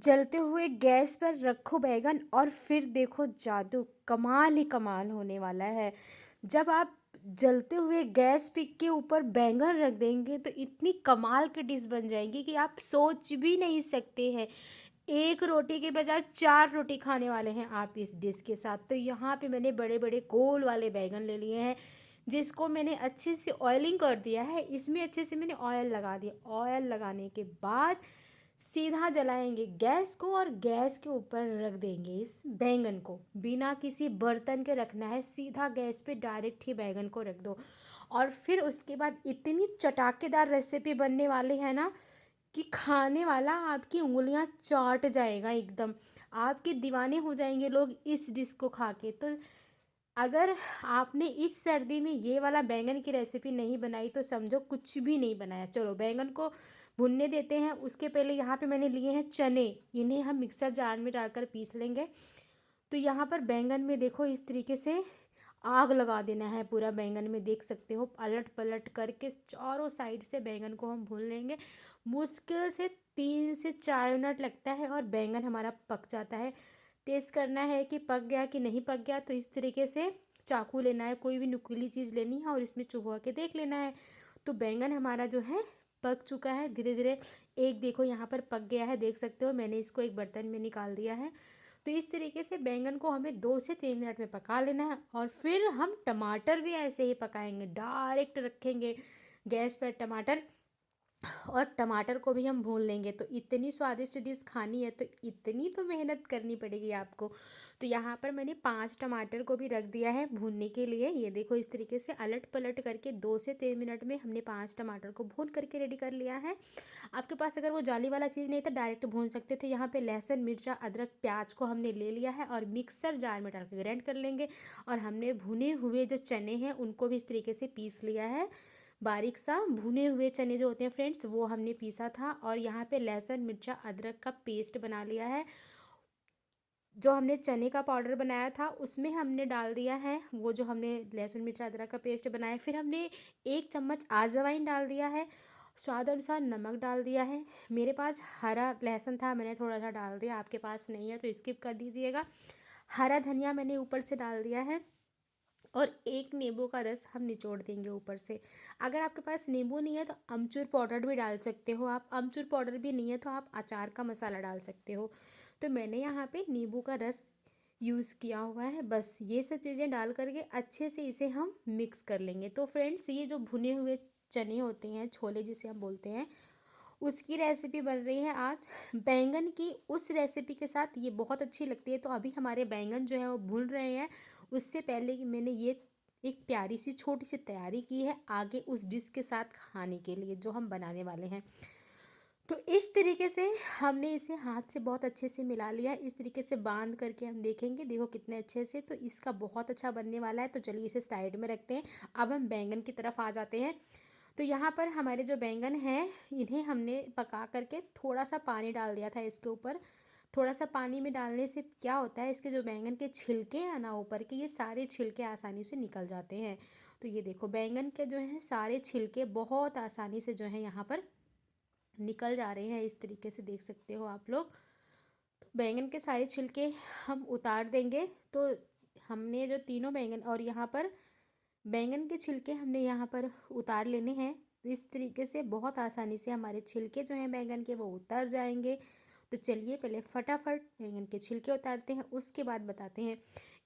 जलते हुए गैस पर रखो बैगन और फिर देखो जादू, कमाल ही कमाल होने वाला है। जब आप जलते हुए गैस पे के ऊपर बैंगन रख देंगे तो इतनी कमाल की डिश बन जाएगी कि आप सोच भी नहीं सकते हैं। एक रोटी के बजाय 4 रोटी खाने वाले हैं आप इस डिश के साथ। तो यहाँ पे मैंने बड़े बड़े गोल वाले बैंगन ले लिए हैं, जिसको मैंने अच्छे से ऑयलिंग कर दिया है। इसमें अच्छे से मैंने ऑयल लगा दिया। ऑयल लगाने के बाद सीधा जलाएंगे गैस को और गैस के ऊपर रख देंगे इस बैंगन को। बिना किसी बर्तन के रखना है, सीधा गैस पे डायरेक्ट ही बैंगन को रख दो। और फिर उसके बाद इतनी चटाकेदार रेसिपी बनने वाली है ना कि खाने वाला आपकी उंगलियां चाट जाएगा एकदम। आपके दीवाने हो जाएंगे लोग इस डिश को खा के। तो अगर आपने इस सर्दी में ये वाला बैंगन की रेसिपी नहीं बनाई तो समझो कुछ भी नहीं बनाया। चलो बैंगन को भुनने देते हैं। उसके पहले यहाँ पे मैंने लिए हैं चने, इन्हें हम मिक्सर जार में डालकर पीस लेंगे। तो यहाँ पर बैंगन में देखो इस तरीके से आग लगा देना है पूरा बैंगन में, देख सकते हो पलट पलट करके चारों साइड से बैंगन को हम भून लेंगे। मुश्किल से 3 से 4 मिनट लगता है और बैंगन हमारा पक जाता है। टेस्ट करना है कि पक गया कि नहीं पक गया, तो इस तरीके से चाकू लेना है, कोई भी नुकीली चीज़ लेनी है और इसमें चुभवा के देख लेना है। तो बैंगन हमारा जो है पक चुका है धीरे धीरे। एक देखो यहाँ पर पक गया है, देख सकते हो। मैंने इसको एक बर्तन में निकाल दिया है। तो इस तरीके से बैंगन को हमें 2 से 3 मिनट में पका लेना है। और फिर हम टमाटर भी ऐसे ही पकाएंगे, डायरेक्ट रखेंगे गैस पर टमाटर, और टमाटर को भी हम भून लेंगे। तो इतनी स्वादिष्ट डिश खानी है तो इतनी तो मेहनत करनी पड़ेगी आपको। तो यहाँ पर मैंने 5 टमाटर को भी रख दिया है भूनने के लिए। ये देखो इस तरीके से अलट पलट करके 2 से 3 मिनट में हमने 5 टमाटर को भून करके रेडी कर लिया है। आपके पास अगर वो जाली वाला चीज़ नहीं था, डायरेक्ट भून सकते थे। यहाँ पे लहसुन मिर्चा अदरक प्याज को हमने ले लिया है और मिक्सर जार में डाल के ग्राइंड कर लेंगे। और हमने भुने हुए जो चने हैं उनको भी इस तरीके से पीस लिया है। बारीक सा भुने हुए चने जो होते हैं फ्रेंड्स, वो हमने पीसा था। और यहाँ पे लहसुन मिर्चा अदरक का पेस्ट बना लिया है। जो हमने चने का पाउडर बनाया था उसमें हमने डाल दिया है वो जो हमने लहसुन मिर्चा अदरक का पेस्ट बनाया। फिर हमने 1 चम्मच अजवाइन डाल दिया है। स्वाद अनुसार नमक डाल दिया है। मेरे पास हरा लहसुन था, मैंने थोड़ा सा डाल दिया। आपके पास नहीं है तो स्किप कर दीजिएगा। हरा धनिया मैंने ऊपर से डाल दिया है। और एक नींबू का रस हम निचोड़ देंगे ऊपर से। अगर आपके पास नींबू नहीं है तो अमचूर पाउडर भी डाल सकते हो आप। अमचूर पाउडर भी नहीं है तो आप अचार का मसाला डाल सकते हो। तो मैंने यहाँ पे नींबू का रस यूज़ किया हुआ है। बस ये सब चीज़ें डाल करके अच्छे से इसे हम मिक्स कर लेंगे। तो फ्रेंड्स, ये जो भुने हुए चने होते हैं, छोले जिसे हम बोलते हैं, उसकी रेसिपी बन रही है आज बैंगन की। उस रेसिपी के साथ ये बहुत अच्छी लगती है। तो अभी हमारे बैंगन जो है वो भून रहे हैं। उससे पहले कि मैंने ये एक प्यारी सी छोटी सी तैयारी की है आगे उस डिश के साथ खाने के लिए जो हम बनाने वाले हैं। तो इस तरीके से हमने इसे हाथ से बहुत अच्छे से मिला लिया। इस तरीके से बांध करके हम देखेंगे, देखो कितने अच्छे से। तो इसका बहुत अच्छा बनने वाला है। तो चलिए इसे साइड में रखते हैं। अब हम बैंगन की तरफ आ जाते हैं। तो यहाँ पर हमारे जो बैंगन हैं इन्हें हमने पका करके थोड़ा सा पानी डाल दिया था इसके ऊपर। थोड़ा सा पानी में डालने से क्या होता है, इसके जो बैंगन के छिलके हैं ना ऊपर के, ये सारे छिलके आसानी से निकल जाते हैं। तो ये देखो बैंगन के जो है सारे छिलके बहुत आसानी से जो है यहाँ पर निकल जा रहे हैं। इस तरीके से देख सकते हो आप लोग। तो बैंगन के सारे छिलके हम उतार देंगे। तो हमने जो तीनों बैंगन और यहाँ पर बैंगन के छिलके हमने यहाँ पर उतार लेने हैं। तो इस तरीके से बहुत आसानी से हमारे छिलके जो हैं बैंगन के वो उतर जाएंगे। तो चलिए पहले फटाफट बैंगन के छिलके उतारते हैं, उसके बाद बताते हैं।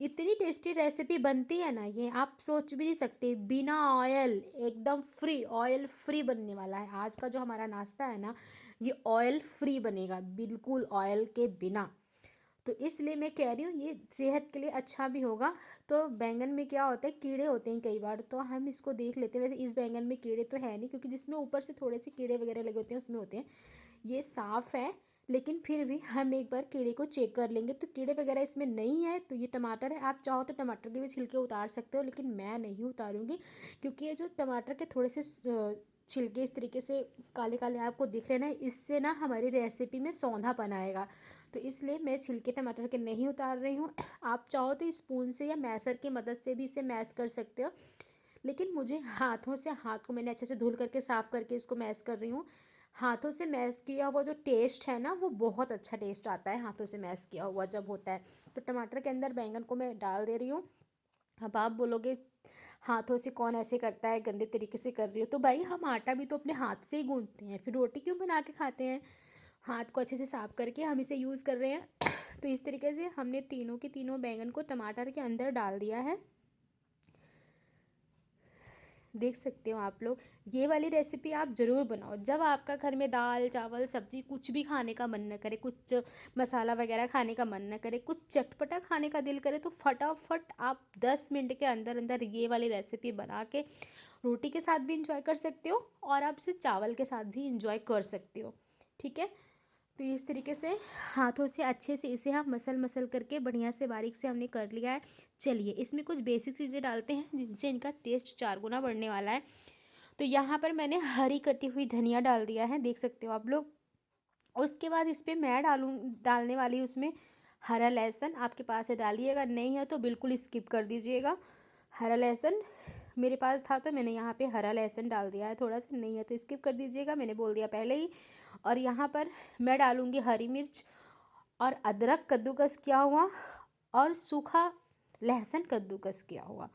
इतनी टेस्टी रेसिपी बनती है ना, ये आप सोच भी नहीं सकते। बिना ऑयल, एकदम फ्री, ऑयल फ्री बनने वाला है आज का जो हमारा नाश्ता है ना। ये ऑयल फ्री बनेगा, बिल्कुल ऑयल के बिना। तो इसलिए मैं कह रही हूँ ये सेहत के लिए अच्छा भी होगा। तो बैंगन में क्या होता है, कीड़े होते हैं कई बार, तो हम इसको देख लेते हैं। वैसे इस बैंगन में कीड़े तो है नहीं, क्योंकि जिसमें ऊपर से थोड़े से कीड़े वगैरह लगे होते हैं उसमें होते हैं। ये साफ़ है, लेकिन फिर भी हम एक बार कीड़े को चेक कर लेंगे। तो कीड़े वगैरह इसमें नहीं है। तो ये टमाटर है, आप चाहो तो टमाटर के भी छिलके उतार सकते हो, लेकिन मैं नहीं उतारूँगी। क्योंकि ये जो टमाटर के थोड़े से छिलके इस तरीके से काले काले आपको दिख रहे हैं ना, इससे ना हमारी रेसिपी में सौंधापन आएगा। तो इसलिए मैं छिलके टमाटर के नहीं उतार रही हूँ। आप चाहो तो स्पून से या मैसर की मदद से भी इसे मैश कर सकते हो, लेकिन मुझे हाथों से, हाथ को मैंने अच्छे से धुल करके साफ़ करके इसको मैश कर रही हूँ। हाथों से मैश किया हुआ जो टेस्ट है ना, वो बहुत अच्छा टेस्ट आता है हाथों से मैश किया हुआ जब होता है। तो टमाटर के अंदर बैंगन को मैं डाल दे रही हूँ। अब आप बोलोगे हाथों से कौन ऐसे करता है, गंदे तरीके से कर रही हो। तो भाई हम आटा भी तो अपने हाथ से ही गूंथते हैं, फिर रोटी क्यों बना के खाते हैं। हाथ को अच्छे से साफ करके हम इसे यूज़ कर रहे हैं। तो इस तरीके से हमने तीनों के तीनों बैंगन को टमाटर के अंदर डाल दिया है। देख सकते हो आप लोग, ये वाली रेसिपी आप ज़रूर बनाओ जब आपका घर में दाल चावल सब्जी कुछ भी खाने का मन न करे, कुछ मसाला वगैरह खाने का मन न करे, कुछ चटपटा खाने का दिल करे, तो फटाफट आप 10 मिनट के अंदर अंदर ये वाली रेसिपी बना के रोटी के साथ भी इंजॉय कर सकते हो और आप इसे चावल के साथ भी इंजॉय कर सकते हो। ठीक है। तो इस तरीके से हाथों से अच्छे से इसे हम मसल मसल करके बढ़िया से बारीक से हमने कर लिया है। चलिए इसमें कुछ बेसिक चीज़ें डालते हैं जिनसे इनका टेस्ट 4 गुना बढ़ने वाला है। तो यहाँ पर मैंने हरी कटी हुई धनिया डाल दिया है, देख सकते हो आप लोग। उसके बाद इस पर मैं डालने वाली हूँ उसमें हरा लहसुन। आपके पास है डालिएगा, नहीं है तो बिल्कुल स्किप कर दीजिएगा। हरा लहसुन मेरे पास था तो मैंने यहाँ पे हरा लहसुन डाल दिया है, थोड़ा सा, नहीं है तो स्किप कर दीजिएगा, मैंने बोल दिया पहले ही। और यहाँ पर मैं डालूँगी हरी मिर्च और अदरक कद्दूकस किया हुआ और सूखा लहसुन कद्दूकस किया हुआ।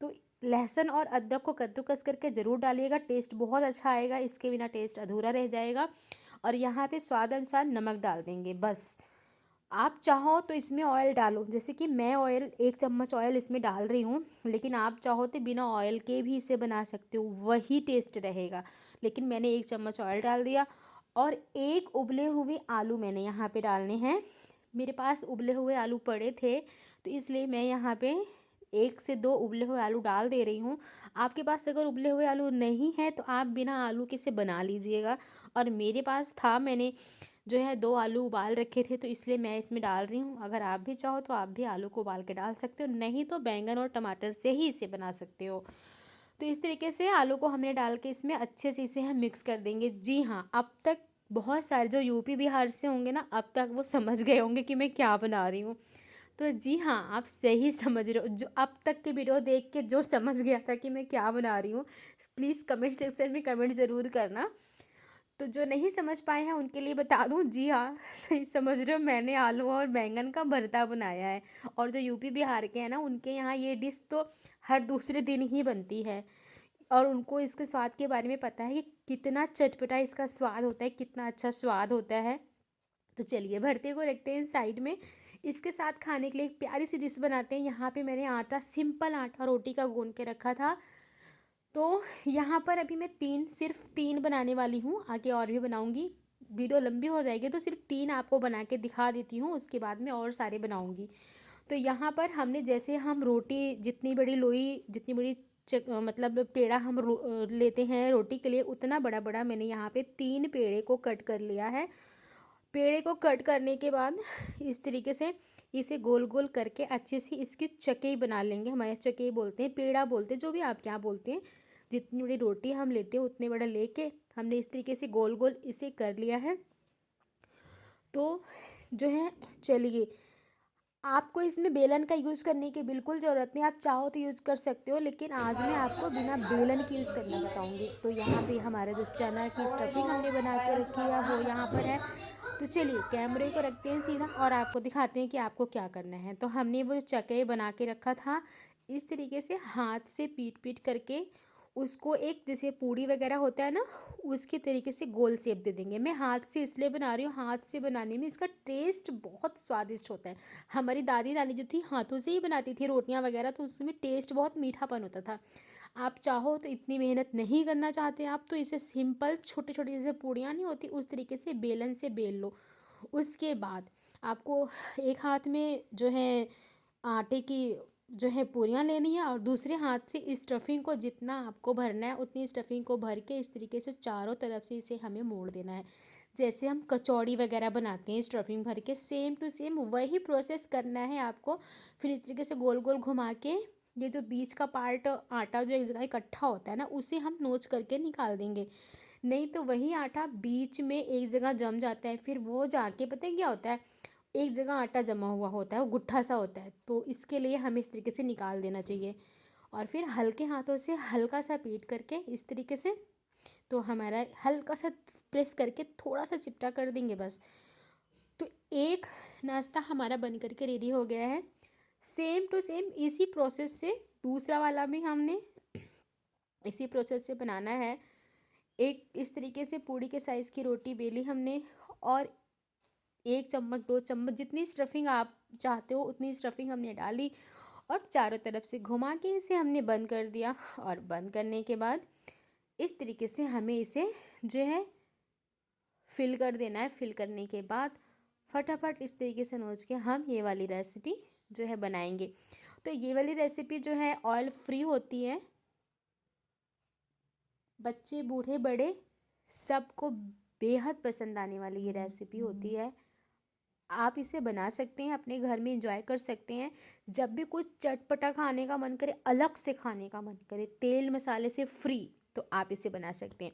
तो लहसुन और अदरक को कद्दूकस करके ज़रूर डालिएगा, टेस्ट बहुत अच्छा आएगा, इसके बिना टेस्ट अधूरा रह जाएगा। और यहाँ पे स्वाद अनुसार नमक डाल देंगे बस। आप चाहो तो इसमें ऑयल डालो, जैसे कि मैं ऑयल 1 चम्मच ऑयल इसमें डाल रही हूँ, लेकिन आप चाहो तो बिना ऑयल के भी इसे बना सकते हो, वही टेस्ट रहेगा। लेकिन मैंने 1 चम्मच ऑयल डाल दिया। और एक उबले हुए आलू मैंने यहाँ पे डालने हैं। मेरे पास उबले हुए आलू पड़े थे तो इसलिए मैं यहाँ पे 1 से 2 उबले हुए आलू डाल दे रही हूँ। आपके पास अगर उबले हुए आलू नहीं है तो आप बिना आलू के इसे बना लीजिएगा। और मेरे पास था, मैंने जो है 2 आलू उबाल रखे थे तो इसलिए मैं इसमें डाल रही हूँ। अगर आप भी चाहो तो आप भी आलू को उबाल के डाल सकते हो, नहीं तो बैंगन और टमाटर से ही इसे बना सकते हो। तो इस तरीके से आलू को हमने डाल के इसमें अच्छे से इसे हम मिक्स कर देंगे। जी हाँ, अब तक बहुत सारे जो यूपी बिहार से होंगे ना, अब तक वो समझ गए होंगे कि मैं क्या बना रही हूँ। तो जी हाँ, आप सही समझ रहे हो। जो अब तक की वीडियो देख के जो समझ गया था कि मैं क्या बना रही हूँ, प्लीज़ कमेंट सेक्शन में कमेंट ज़रूर करना। तो जो नहीं समझ पाए हैं उनके लिए बता दूं, जी हाँ, सही समझ रहे हो, मैंने आलू और बैंगन का भरता बनाया है। और जो यूपी बिहार के हैं ना, उनके यहाँ ये डिश तो हर दूसरे दिन ही बनती है। और उनको इसके स्वाद के बारे में पता है कि कितना चटपटा इसका स्वाद होता है, कितना अच्छा स्वाद होता है। तो चलिए भरते को रखते हैं साइड में। इसके साथ खाने के लिए एक प्यारी सी डिश बनाते हैं। यहाँ पे मैंने आटा, सिंपल आटा रोटी का गूंद के रखा था। तो यहाँ पर अभी मैं सिर्फ 3 बनाने वाली हूँ, आगे और भी बनाऊँगी। वीडियो लंबी हो जाएगी तो सिर्फ 3 आपको बना के दिखा देती हूँ, उसके बाद मैं और सारे बनाऊँगी। तो यहाँ पर हमने, जैसे हम रोटी जितनी बड़ी लोई, जितनी बड़ी मतलब पेड़ा हम लेते हैं रोटी के लिए, उतना बड़ा बड़ा मैंने यहाँ पे 3 पेड़े को कट कर लिया है। पेड़े को कट करने के बाद इस तरीके से इसे गोल गोल करके अच्छे से इसकी चकई बना लेंगे। हमारे चकई बोलते हैं, पेड़ा बोलते हैं, जो भी आप क्या बोलते हैं। जितनी बड़ी रोटी हम लेते हैं उतने बड़ा लेके हमने इस तरीके से गोल गोल इसे कर लिया है। तो जो है, चलिए, आपको इसमें बेलन का यूज़ करने की बिल्कुल ज़रूरत नहीं, आप चाहो तो यूज़ कर सकते हो, लेकिन आज मैं आपको बिना बेलन के यूज़ करना बताऊंगी। तो यहाँ पे हमारा जो चना की स्टफिंग हमने बना के रखी है वो यहाँ पर है। तो चलिए कैमरे को रखते हैं सीधा और आपको दिखाते हैं कि आपको क्या करना है। तो हमने वो चके बना के रखा था, इस तरीके से हाथ से पीट पीट करके उसको, एक जैसे पूड़ी वगैरह होता है ना, उसके तरीके से गोल शेप दे देंगे। मैं हाथ से इसलिए बना रही हूँ, हाथ से बनाने में इसका टेस्ट बहुत स्वादिष्ट होता है। हमारी दादी नानी जो थी हाथों से ही बनाती थी रोटियां वगैरह, तो उसमें टेस्ट बहुत मीठापन होता था। आप चाहो तो, इतनी मेहनत नहीं करना चाहते आप तो इसे सिंपल छोटे छोटे जैसे पूड़ियाँ नहीं होती उस तरीके से बेलन से बेल लो। उसके बाद आपको एक हाथ में जो है आटे की जो है पूरियाँ लेनी है और दूसरे हाथ से स्टफिंग को, जितना आपको भरना है उतनी स्टफिंग को भर के इस तरीके से चारों तरफ से इसे हमें मोड़ देना है। जैसे हम कचौड़ी वगैरह बनाते हैं स्टफिंग भर के, सेम टू सेम वही प्रोसेस करना है आपको। फिर इस तरीके से गोल गोल घुमा के ये जो बीच का पार्ट आटा जो एक जगह इकट्ठा होता है ना, उसे हम नोच करके निकाल देंगे। नहीं तो वही आटा बीच में एक जगह जम जाता है, फिर वो जाके पता है क्या होता है, एक जगह आटा जमा हुआ होता है, वो गुट्ठा सा होता है। तो इसके लिए हमें इस तरीके से निकाल देना चाहिए। और फिर हल्के हाथों से हल्का सा पीट करके इस तरीके से तो हमारा हल्का सा प्रेस करके थोड़ा सा चिपटा कर देंगे बस। तो एक नाश्ता हमारा बन करके रेडी हो गया है। सेम टू सेम इसी प्रोसेस से दूसरा वाला भी हमने इसी प्रोसेस से बनाना है। एक इस तरीके से पूड़ी के साइज़ की रोटी बेली हमने, और 1 चम्मच 2 चम्मच जितनी स्टफिंग आप चाहते हो उतनी स्टफिंग हमने डाली, और चारों तरफ से घुमा के इसे हमने बंद कर दिया। और बंद करने के बाद इस तरीके से हमें इसे जो है फिल कर देना है। फिल करने के बाद फटाफट इस तरीके से नोच के हम ये वाली रेसिपी जो है बनाएंगे। तो ये वाली रेसिपी जो है ऑयल फ्री होती है, बच्चे बूढ़े बड़े सबको बेहद पसंद आने वाली ये रेसिपी होती है। आप इसे बना सकते हैं, अपने घर में एंजॉय कर सकते हैं। जब भी कुछ चटपटा खाने का मन करे, अलग से खाने का मन करे, तेल मसाले से फ्री, तो आप इसे बना सकते हैं।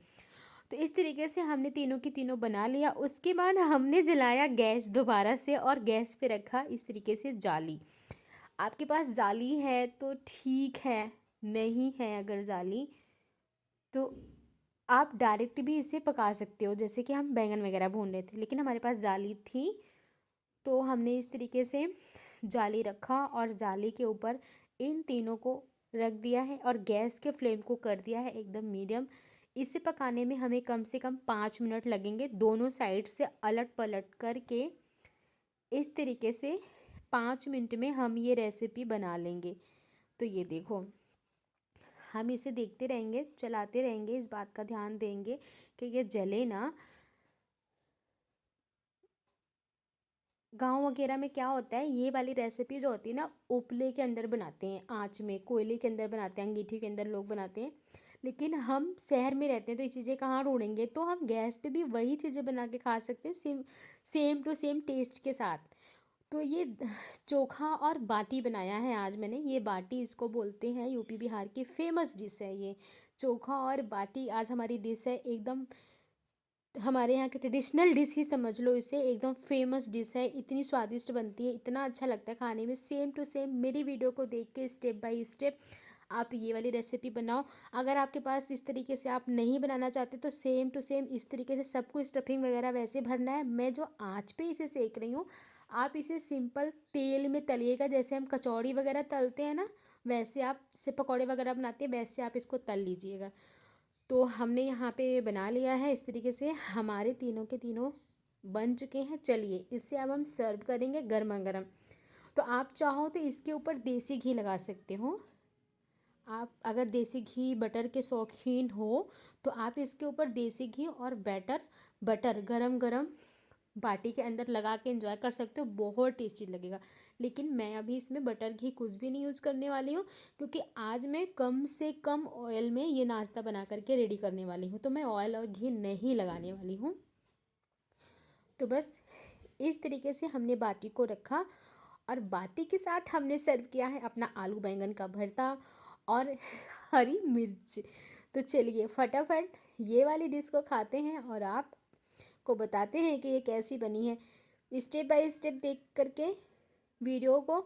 तो इस तरीके से हमने तीनों की तीनों बना लिया। उसके बाद हमने जलाया गैस दोबारा से, और गैस पे रखा इस तरीके से जाली। आपके पास जाली है तो ठीक है, नहीं है अगर जाली तो आप डायरेक्ट भी इसे पका सकते हो, जैसे कि हम बैंगन वगैरह भून रहे थे, लेकिन हमारे पास जाली थी तो हमने इस तरीके से जाली रखा और जाली के ऊपर इन तीनों को रख दिया है, और गैस के फ्लेम को कर दिया है एकदम मीडियम। इसे पकाने में हमें कम से कम 5 मिनट लगेंगे, दोनों साइड से अलट पलट करके। इस तरीके से 5 मिनट में हम ये रेसिपी बना लेंगे। तो ये देखो, हम इसे देखते रहेंगे, चलाते रहेंगे, इस बात का ध्यान देंगे कि ये जले ना। गांव वगैरह में क्या होता है, ये वाली रेसिपी जो होती है ना, उपले के अंदर बनाते हैं, आँच में, कोयले के अंदर बनाते हैं, अंगीठी के अंदर लोग बनाते हैं। लेकिन हम शहर में रहते हैं तो ये चीज़ें कहाँ ढूंढेंगे, तो हम गैस पे भी वही चीज़ें बना के खा सकते हैं, same same to same taste के साथ। तो ये चोखा और बाटी बनाया है आज मैंने। ये बाटी इसको बोलते हैं, यूपी बिहार की फेमस डिश है ये। चोखा और बाटी आज हमारी डिश है, एकदम हमारे यहाँ की ट्रेडिशनल डिश ही समझ लो इसे, एकदम फेमस डिश है। इतनी स्वादिष्ट बनती है, इतना अच्छा लगता है खाने में। सेम टू सेम मेरी वीडियो को देख के स्टेप बाय स्टेप आप ये वाली रेसिपी बनाओ। अगर आपके पास इस तरीके से आप नहीं बनाना चाहते तो सेम टू सेम इस तरीके से सबको स्टफिंग वगैरह वैसे भरना है। मैं जो आँच पे इसे सेक रही हूँ, आप इसे सिंपल तेल में तलिएगा, जैसे हम कचौड़ी वगैरह तलते हैं ना, वैसे आप इसे पकौड़े वगैरह बनाते हैं वैसे आप इसको तल लीजिएगा। तो हमने यहाँ पे बना लिया है इस तरीके से, हमारे तीनों के तीनों बन चुके हैं। चलिए इसे अब हम सर्व करेंगे गर्मा गर्म। तो आप चाहो तो इसके ऊपर देसी घी लगा सकते हो। आप अगर देसी घी बटर के शौकीन हो तो आप इसके ऊपर देसी घी और बटर गरम गरम बाटी के अंदर लगा के एंजॉय कर सकते हो, बहुत टेस्टी लगेगा। लेकिन मैं अभी इसमें बटर घी कुछ भी नहीं यूज़ करने वाली हूँ, क्योंकि आज मैं कम से कम ऑयल में ये नाश्ता बना करके रेडी करने वाली हूँ, तो मैं ऑयल और घी नहीं लगाने वाली हूँ। तो बस इस तरीके से हमने बाटी को रखा, और बाटी के साथ हमने सर्व किया है अपना आलू बैंगन का भरता और हरी मिर्च। तो चलिए फटाफट ये वाली डिश को खाते हैं और आप को बताते हैं कि ये कैसी बनी है। स्टेप बाय स्टेप देख करके वीडियो को